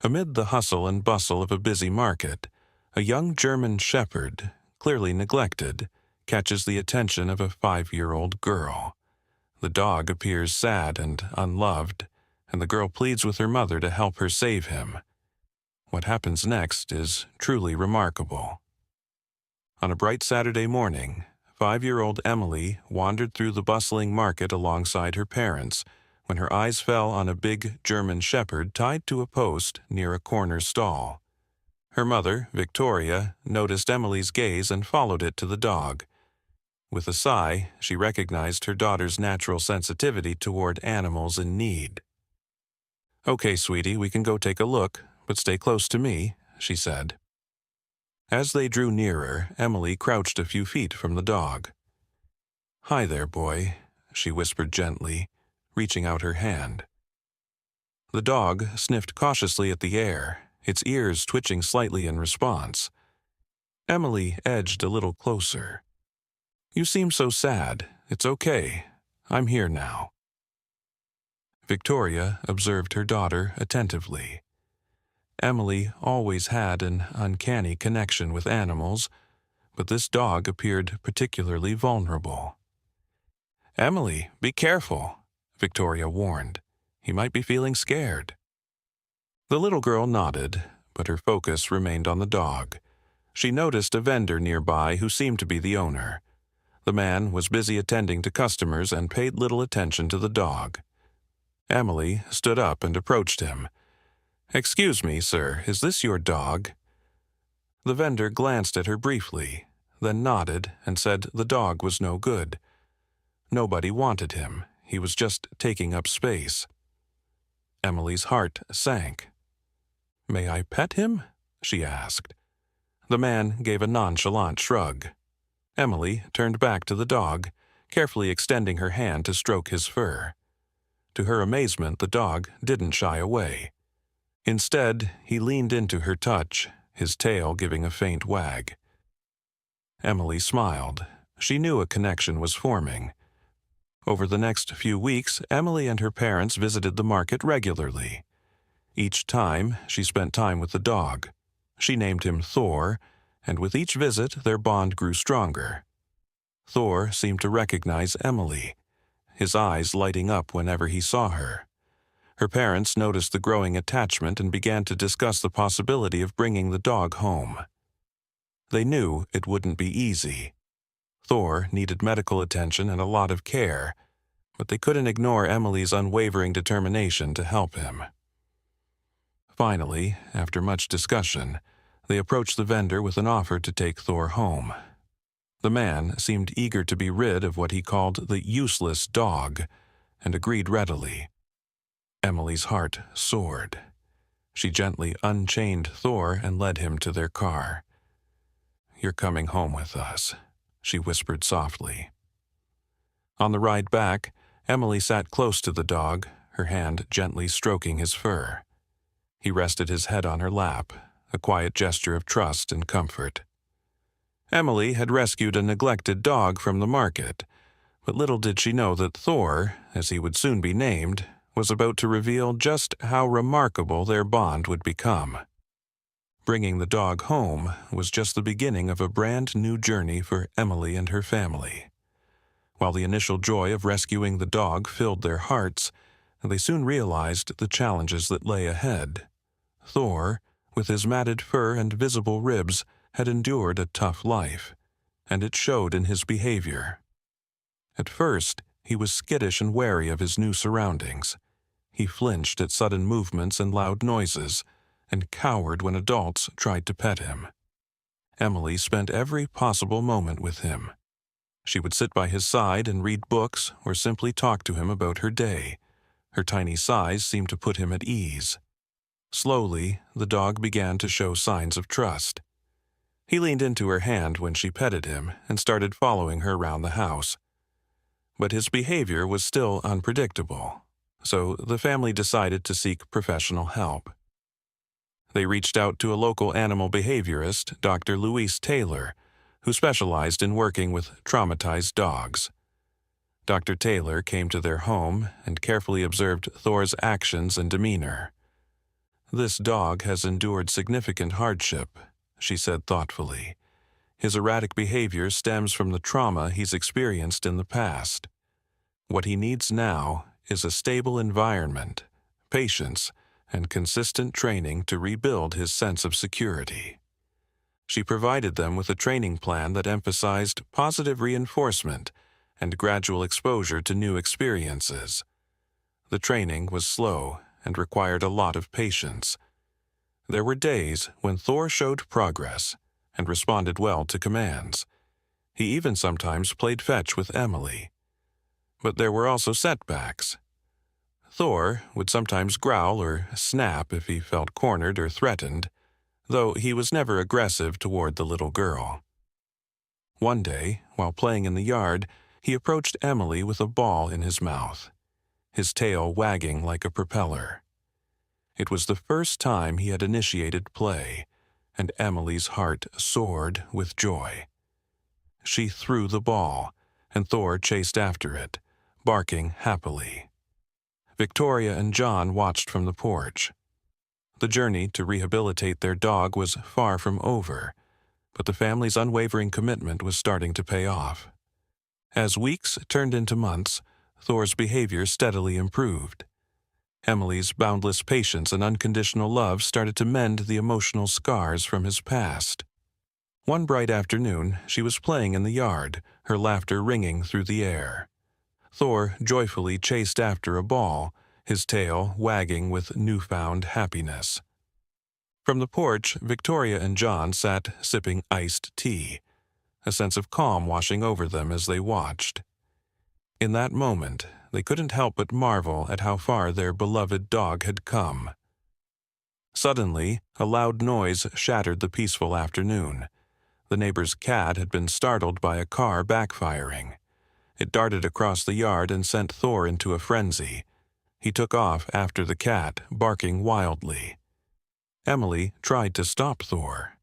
Amid the hustle and bustle of a busy market, a young German shepherd, clearly neglected, catches the attention of a 5-year-old girl. The dog appears sad and unloved, and the girl pleads with her mother to help her save him. What happens next is truly remarkable. On a bright Saturday morning, 5-year-old Emily wandered through the bustling market alongside her parents when her eyes fell on a big German shepherd tied to a post near a corner stall. Her mother, Victoria, noticed Emily's gaze and followed it to the dog. With a sigh, she recognized her daughter's natural sensitivity toward animals in need. "Okay, sweetie, we can go take a look, but stay close to me," she said. As they drew nearer, Emily crouched a few feet from the dog. "Hi there, boy," she whispered gently, reaching out her hand. The dog sniffed cautiously at the air, its ears twitching slightly in response. Emily edged a little closer. "You seem so sad. It's okay. I'm here now." Victoria observed her daughter attentively. Emily always had an uncanny connection with animals, but this dog appeared particularly vulnerable. "Emily, be careful," Victoria warned. "He might be feeling scared." The little girl nodded, but her focus remained on the dog. She noticed a vendor nearby who seemed to be the owner. The man was busy attending to customers and paid little attention to the dog. Emily stood up and approached him. "Excuse me, sir, is this your dog?" The vendor glanced at her briefly, then nodded and said the dog was no good. Nobody wanted him. He was just taking up space. Emily's heart sank. "May I pet him?" she asked. The man gave a nonchalant shrug. Emily turned back to the dog, carefully extending her hand to stroke his fur. To her amazement, the dog didn't shy away. Instead, he leaned into her touch, his tail giving a faint wag. Emily smiled. She knew a connection was forming. Over the next few weeks, Emily and her parents visited the market regularly. Each time, she spent time with the dog. She named him Thor, and with each visit, their bond grew stronger. Thor seemed to recognize Emily, his eyes lighting up whenever he saw her. Her parents noticed the growing attachment and began to discuss the possibility of bringing the dog home. They knew it wouldn't be easy. Thor needed medical attention and a lot of care, but they couldn't ignore Emily's unwavering determination to help him. Finally, after much discussion, they approached the vendor with an offer to take Thor home. The man seemed eager to be rid of what he called the useless dog, and agreed readily. Emily's heart soared. She gently unchained Thor and led him to their car. "You're coming home with us," she whispered softly. On the ride back, Emily sat close to the dog, her hand gently stroking his fur. He rested his head on her lap, a quiet gesture of trust and comfort. Emily had rescued a neglected dog from the market, but little did she know that Thor, as he would soon be named, was about to reveal just how remarkable their bond would become. Bringing the dog home was just the beginning of a brand new journey for Emily and her family. While the initial joy of rescuing the dog filled their hearts, they soon realized the challenges that lay ahead. Thor, with his matted fur and visible ribs, had endured a tough life, and it showed in his behavior. At first, he was skittish and wary of his new surroundings. He flinched at sudden movements and loud noises, and cowered when adults tried to pet him. Emily spent every possible moment with him. She would sit by his side and read books or simply talk to him about her day. Her tiny size seemed to put him at ease. Slowly, the dog began to show signs of trust. He leaned into her hand when she petted him and started following her around the house. But his behavior was still unpredictable, so the family decided to seek professional help. They reached out to a local animal behaviorist, Dr. Louise Taylor, who specialized in working with traumatized dogs. Dr. Taylor came to their home and carefully observed Thor's actions and demeanor. "This dog has endured significant hardship," she said thoughtfully. "His erratic behavior stems from the trauma he's experienced in the past. What he needs now is a stable environment, patience, and consistent training to rebuild his sense of security." She provided them with a training plan that emphasized positive reinforcement and gradual exposure to new experiences. The training was slow and required a lot of patience. There were days when Thor showed progress and responded well to commands. He even sometimes played fetch with Emily. But there were also setbacks. Thor would sometimes growl or snap if he felt cornered or threatened, though he was never aggressive toward the little girl. One day, while playing in the yard, he approached Emily with a ball in his mouth, his tail wagging like a propeller. It was the first time he had initiated play, and Emily's heart soared with joy. She threw the ball, and Thor chased after it, barking happily. Victoria and John watched from the porch. The journey to rehabilitate their dog was far from over, but the family's unwavering commitment was starting to pay off. As weeks turned into months, Thor's behavior steadily improved. Emily's boundless patience and unconditional love started to mend the emotional scars from his past. One bright afternoon, she was playing in the yard, her laughter ringing through the air. Thor joyfully chased after a ball, his tail wagging with newfound happiness. From the porch, Victoria and John sat sipping iced tea, a sense of calm washing over them as they watched. In that moment, they couldn't help but marvel at how far their beloved dog had come. Suddenly, a loud noise shattered the peaceful afternoon. The neighbor's cat had been startled by a car backfiring. It darted across the yard and sent Thor into a frenzy. He took off after the cat, barking wildly. Emily tried to stop Thor.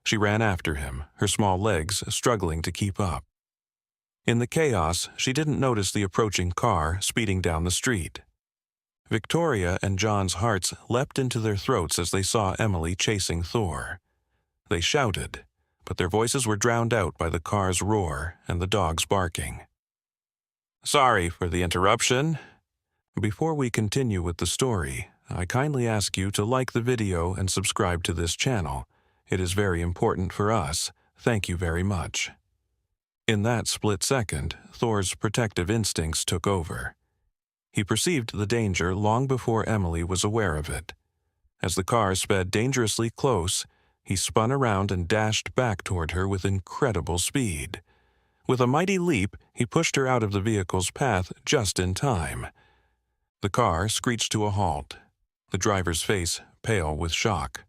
She ran after him, her small legs struggling to keep up. In the chaos, she didn't notice the approaching car speeding down the street. Victoria and John's hearts leapt into their throats as they saw Emily chasing Thor. They shouted, but their voices were drowned out by the car's roar and the dog's barking. Sorry for the interruption. Before we continue with the story, I kindly ask you to like the video and subscribe to this channel. It is very important for us. Thank you very much. In that split second, Thor's protective instincts took over. He perceived the danger long before Emily was aware of it. As the car sped dangerously close, he spun around and dashed back toward her with incredible speed. With a mighty leap, he pushed her out of the vehicle's path just in time. The car screeched to a halt, the driver's face pale with shock.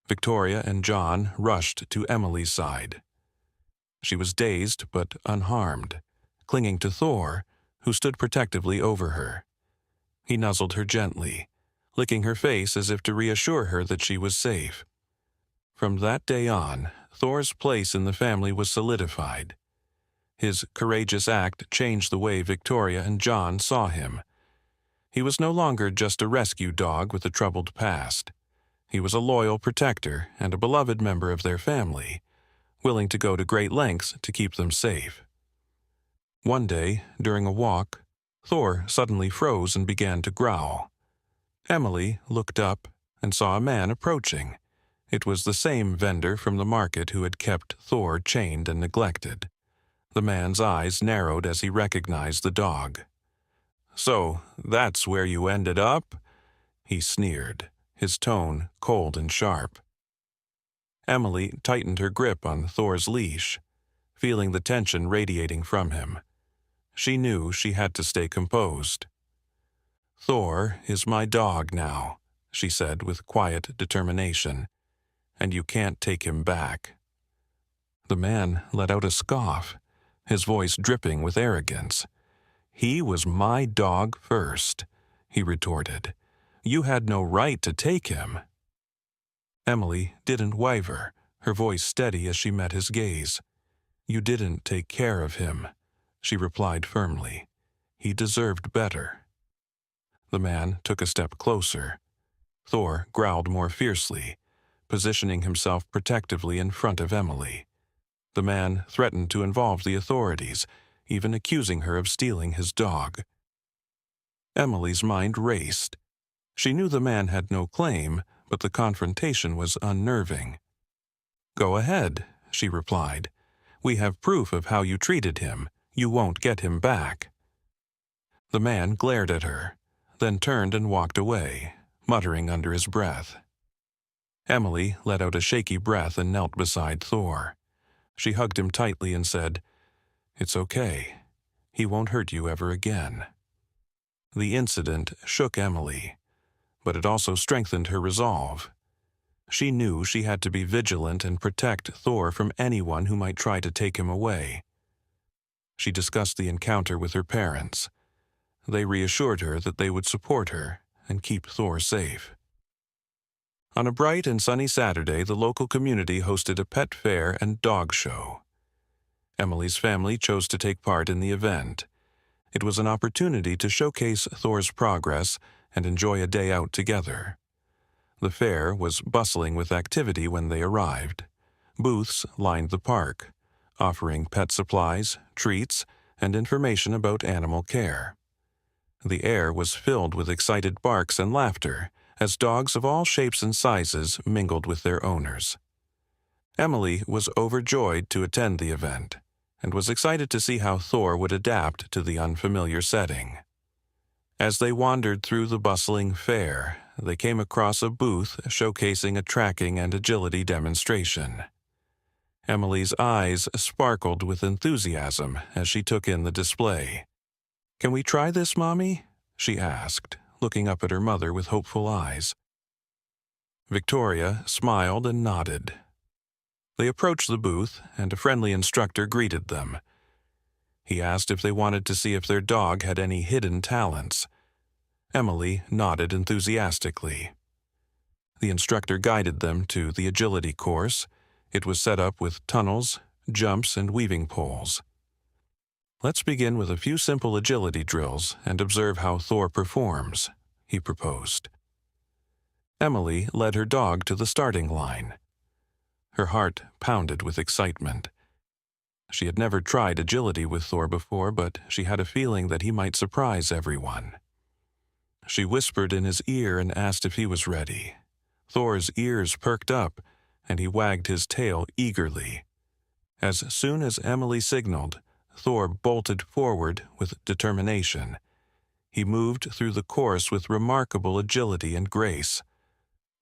Victoria and John rushed to Emily's side. She was dazed but unharmed, clinging to Thor, who stood protectively over her. He nuzzled her gently, licking her face as if to reassure her that she was safe. From that day on, Thor's place in the family was solidified. His courageous act changed the way Victoria and John saw him. He was no longer just a rescue dog with a troubled past. He was a loyal protector and a beloved member of their family, willing to go to great lengths to keep them safe. One day, during a walk, Thor suddenly froze and began to growl. Emily looked up and saw a man approaching. It was the same vendor from the market who had kept Thor chained and neglected. The man's eyes narrowed as he recognized the dog. "So, that's where you ended up?" he sneered, his tone cold and sharp. Emily tightened her grip on Thor's leash, feeling the tension radiating from him. She knew she had to stay composed. "Thor is my dog now," she said with quiet determination, "and you can't take him back." The man let out a scoff, his voice dripping with arrogance. "He was my dog first," he retorted. "You had no right to take him." Emily didn't waver, her voice steady as she met his gaze. "You didn't take care of him," she replied firmly. "He deserved better." The man took a step closer. Thor growled more fiercely, positioning himself protectively in front of Emily. The man threatened to involve the authorities, even accusing her of stealing his dog. Emily's mind raced. She knew the man had no claim, but the confrontation was unnerving. "Go ahead," she replied. "We have proof of how you treated him. You won't get him back." The man glared at her, then turned and walked away, muttering under his breath. Emily let out a shaky breath and knelt beside Thor. She hugged him tightly and said, "It's okay. He won't hurt you ever again." The incident shook Emily, but it also strengthened her resolve. She knew she had to be vigilant and protect Thor from anyone who might try to take him away. She discussed the encounter with her parents. They reassured her that they would support her and keep Thor safe. On a bright and sunny Saturday, the local community hosted a pet fair and dog show. Emily's family chose to take part in the event. It was an opportunity to showcase Thor's progress and enjoy a day out together. The fair was bustling with activity when they arrived. Booths lined the park, offering pet supplies, treats, and information about animal care. The air was filled with excited barks and laughter as dogs of all shapes and sizes mingled with their owners. Emily was overjoyed to attend the event and was excited to see how Thor would adapt to the unfamiliar setting. As they wandered through the bustling fair, they came across a booth showcasing a tracking and agility demonstration. Emily's eyes sparkled with enthusiasm as she took in the display. "Can we try this, Mommy?" she asked, looking up at her mother with hopeful eyes. Victoria smiled and nodded. They approached the booth, and a friendly instructor greeted them. He asked if they wanted to see if their dog had any hidden talents. Emily nodded enthusiastically. The instructor guided them to the agility course. It was set up with tunnels, jumps, and weaving poles. "Let's begin with a few simple agility drills and observe how Thor performs," he proposed. Emily led her dog to the starting line. Her heart pounded with excitement. She had never tried agility with Thor before, but she had a feeling that he might surprise everyone. She whispered in his ear and asked if he was ready. Thor's ears perked up, and he wagged his tail eagerly. As soon as Emily signaled, Thor bolted forward with determination. He moved through the course with remarkable agility and grace.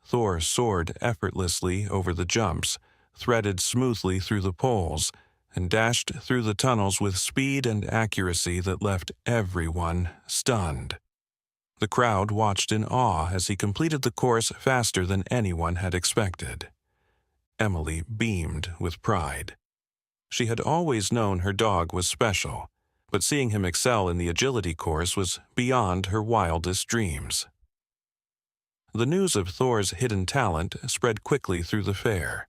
Thor soared effortlessly over the jumps, threaded smoothly through the poles, and dashed through the tunnels with speed and accuracy that left everyone stunned. The crowd watched in awe as he completed the course faster than anyone had expected. Emily beamed with pride. She had always known her dog was special, but seeing him excel in the agility course was beyond her wildest dreams. The news of Thor's hidden talent spread quickly through the fair.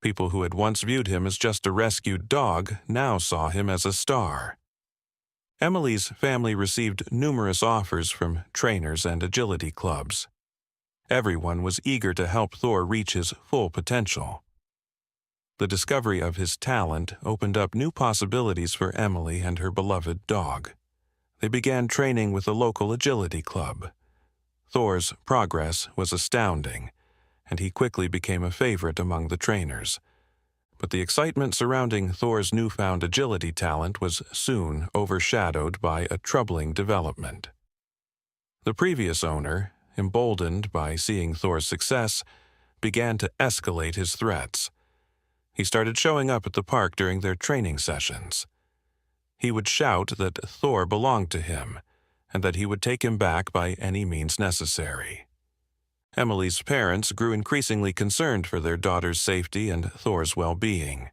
People who had once viewed him as just a rescued dog now saw him as a star. Emily's family received numerous offers from trainers and agility clubs. Everyone was eager to help Thor reach his full potential. The discovery of his talent opened up new possibilities for Emily and her beloved dog. They began training with a local agility club. Thor's progress was astounding, and he quickly became a favorite among the trainers. But the excitement surrounding Thor's newfound agility talent was soon overshadowed by a troubling development. The previous owner, emboldened by seeing Thor's success, began to escalate his threats. He started showing up at the park during their training sessions. He would shout that Thor belonged to him, and that he would take him back by any means necessary. Emily's parents grew increasingly concerned for their daughter's safety and Thor's well-being.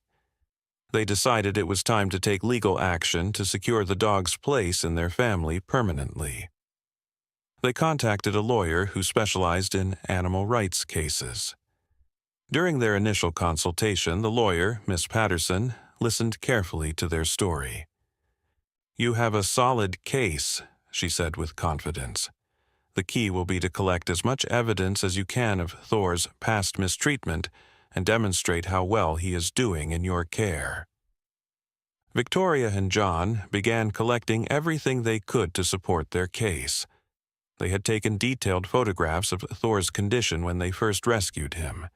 They decided it was time to take legal action to secure the dog's place in their family permanently. They contacted a lawyer who specialized in animal rights cases. During their initial consultation, the lawyer, Miss Patterson, listened carefully to their story. "You have a solid case," she said with confidence. The key will be to collect as much evidence as you can of Thor's past mistreatment and demonstrate how well he is doing in your care. Victoria and John began collecting everything they could to support their case. They had taken detailed photographs of Thor's condition when they first rescued him,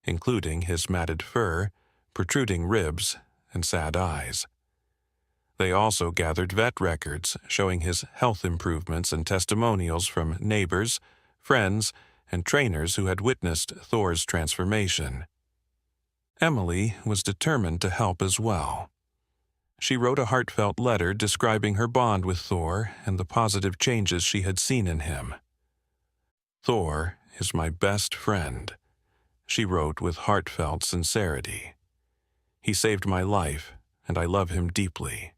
including his matted fur, protruding ribs, and sad eyes. They also gathered vet records showing his health improvements and testimonials from neighbors, friends, and trainers who had witnessed Thor's transformation. Emily was determined to help as well. She wrote a heartfelt letter describing her bond with Thor and the positive changes she had seen in him. "Thor is my best friend," she wrote with heartfelt sincerity. "He saved my life, and I love him deeply.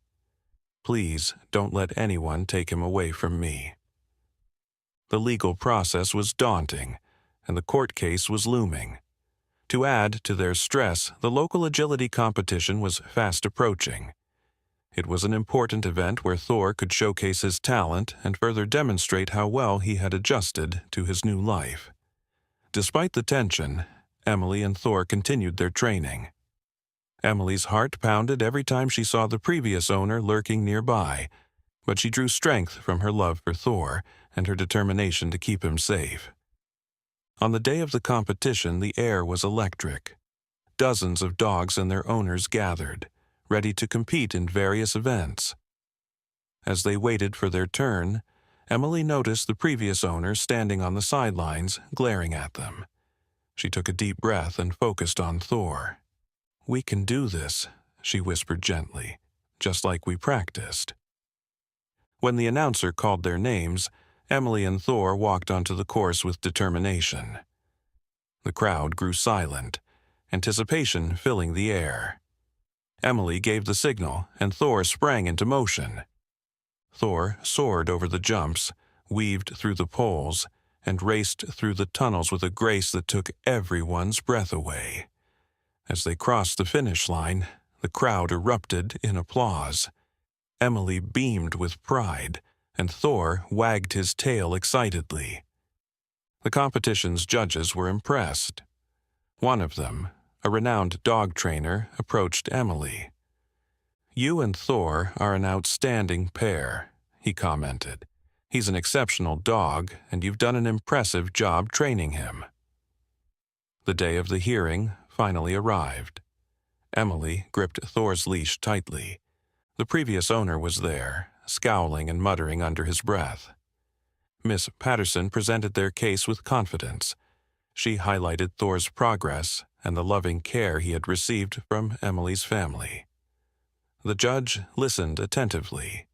Please don't let anyone take him away from me." The legal process was daunting, and the court case was looming. To add to their stress, the local agility competition was fast approaching. It was an important event where Thor could showcase his talent and further demonstrate how well he had adjusted to his new life. Despite the tension, Emily and Thor continued their training. Emily's heart pounded every time she saw the previous owner lurking nearby, but she drew strength from her love for Thor and her determination to keep him safe. On the day of the competition, the air was electric. Dozens of dogs and their owners gathered, ready to compete in various events. As they waited for their turn, Emily noticed the previous owner standing on the sidelines, glaring at them. She took a deep breath and focused on Thor. "We can do this," she whispered gently, "just like we practiced." When the announcer called their names, Emily and Thor walked onto the course with determination. The crowd grew silent, anticipation filling the air. Emily gave the signal, and Thor sprang into motion. Thor soared over the jumps, weaved through the poles, and raced through the tunnels with a grace that took everyone's breath away. As they crossed the finish line, the crowd erupted in applause. Emily beamed with pride, and Thor wagged his tail excitedly. The competition's judges were impressed. One of them, a renowned dog trainer, approached Emily. "You and Thor are an outstanding pair," he commented. "He's an exceptional dog, and you've done an impressive job training him." The day of the hearing finally arrived. Emily gripped Thor's leash tightly. The previous owner was there, scowling and muttering under his breath. Miss Patterson presented their case with confidence. She highlighted Thor's progress and the loving care he had received from Emily's family. The judge listened attentively.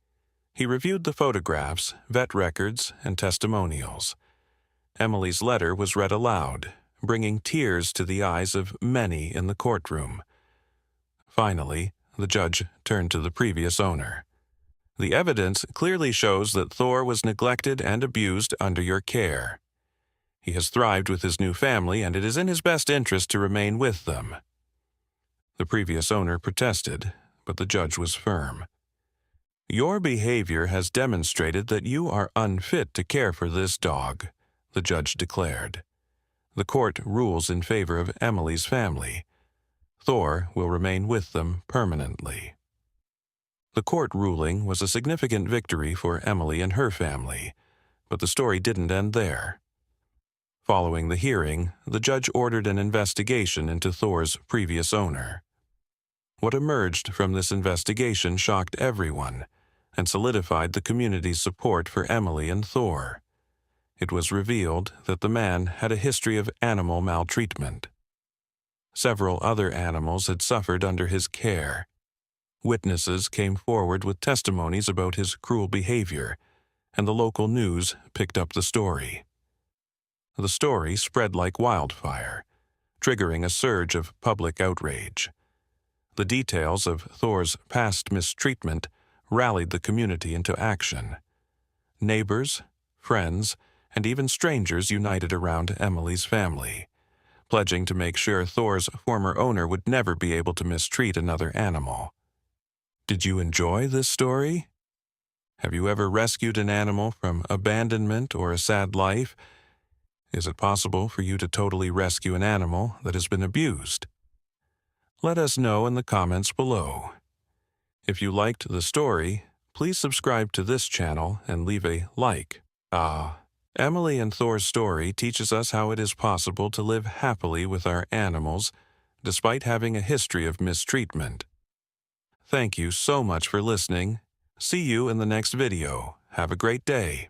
He reviewed the photographs, vet records, and testimonials. Emily's letter was read aloud, bringing tears to the eyes of many in the courtroom. Finally, the judge turned to the previous owner. "The evidence clearly shows that Thor was neglected and abused under your care. He has thrived with his new family, and it is in his best interest to remain with them." The previous owner protested, but the judge was firm. "Your behavior has demonstrated that you are unfit to care for this dog," the judge declared. "The court rules in favor of Emily's family. Thor will remain with them permanently." The court ruling was a significant victory for Emily and her family, but the story didn't end there. Following the hearing, the judge ordered an investigation into Thor's previous owner. What emerged from this investigation shocked everyone and solidified the community's support for Emily and Thor. It was revealed that the man had a history of animal maltreatment. Several other animals had suffered under his care. Witnesses came forward with testimonies about his cruel behavior, and the local news picked up the story. The story spread like wildfire, triggering a surge of public outrage. The details of Thor's past mistreatment rallied the community into action. Neighbors, friends, and even strangers united around Emily's family, pledging to make sure Thor's former owner would never be able to mistreat another animal. Did you enjoy this story? Have you ever rescued an animal from abandonment or a sad life? Is it possible for you to totally rescue an animal that has been abused? Let us know in the comments below. If you liked the story, please subscribe to this channel and leave a like. Emily and Thor's story teaches us how it is possible to live happily with our animals despite having a history of mistreatment. Thank you so much for listening. See you in the next video. Have a great day.